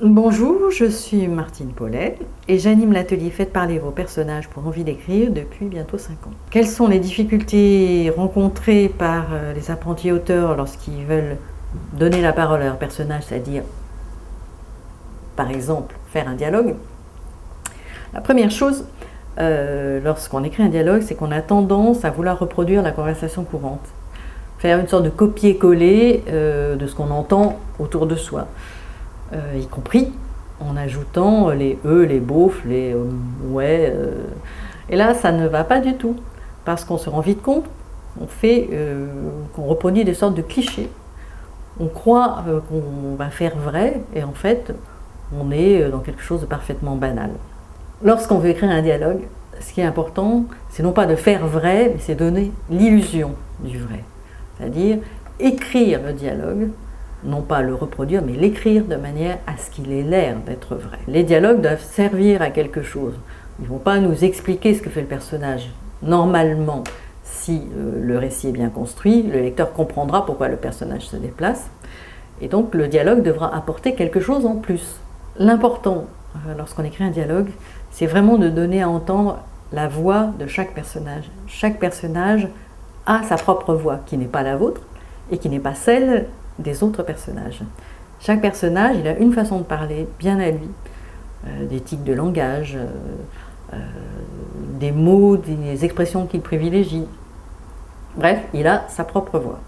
Bonjour, je suis Martine Paulet et j'anime l'atelier Faites parler vos personnages pour envie d'écrire depuis bientôt 5 ans. Quelles sont les difficultés rencontrées par les apprentis auteurs lorsqu'ils veulent donner la parole à leur personnage, c'est-à-dire, par exemple, faire un dialogue? La première chose, lorsqu'on écrit un dialogue, c'est qu'on a tendance à vouloir reproduire la conversation courante, faire une sorte de copier-coller de ce qu'on entend autour de soi. Y compris en ajoutant les les beaufs, les ouais. Et là, ça ne va pas du tout, parce qu'on se rend vite compte qu'on reproduit des sortes de clichés. On croit qu'on va faire vrai, et en fait, on est dans quelque chose de parfaitement banal. Lorsqu'on veut écrire un dialogue, ce qui est important, c'est non pas de faire vrai, mais c'est donner l'illusion du vrai. C'est-à-dire écrire le dialogue, non pas le reproduire, mais l'écrire de manière à ce qu'il ait l'air d'être vrai. Les dialogues doivent servir à quelque chose. Ils ne vont pas nous expliquer ce que fait le personnage. Normalement, si le récit est bien construit, le lecteur comprendra pourquoi le personnage se déplace. Et donc le dialogue devra apporter quelque chose en plus. L'important, lorsqu'on écrit un dialogue, c'est vraiment de donner à entendre la voix de chaque personnage. Chaque personnage a sa propre voix, qui n'est pas la vôtre, et qui n'est pas celle des autres personnages. Chaque personnage, il a une façon de parler bien à lui, des tics de langage, des mots, des expressions qu'il privilégie. Bref, il a sa propre voix.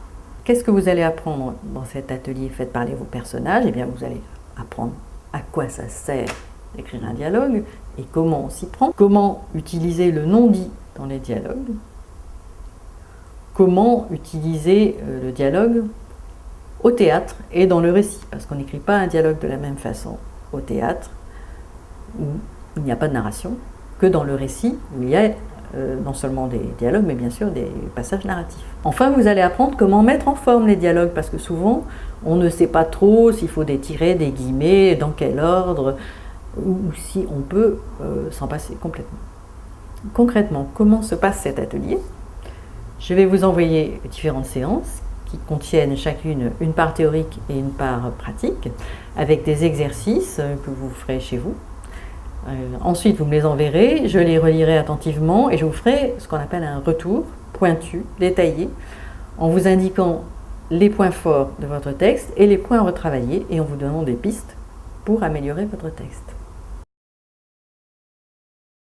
Qu'est-ce que vous allez apprendre dans cet atelier Faites parler vos personnages? Eh bien, vous allez apprendre à quoi ça sert d'écrire un dialogue et comment on s'y prend, comment utiliser le non-dit dans les dialogues, comment utiliser le dialogue au théâtre et dans le récit, parce qu'on n'écrit pas un dialogue de la même façon au théâtre, où il n'y a pas de narration, que dans le récit, où il y a non seulement des dialogues, mais bien sûr des passages narratifs. Enfin, vous allez apprendre comment mettre en forme les dialogues, parce que souvent, on ne sait pas trop s'il faut des tirets, des guillemets, dans quel ordre, ou si on peut s'en passer complètement. Concrètement, comment se passe cet atelier? Je vais vous envoyer différentes séances qui contiennent chacune une part théorique et une part pratique, avec des exercices que vous ferez chez vous. Ensuite, vous me les enverrez, je les relirai attentivement et je vous ferai ce qu'on appelle un retour pointu, détaillé, en vous indiquant les points forts de votre texte et les points à retravailler et en vous donnant des pistes pour améliorer votre texte.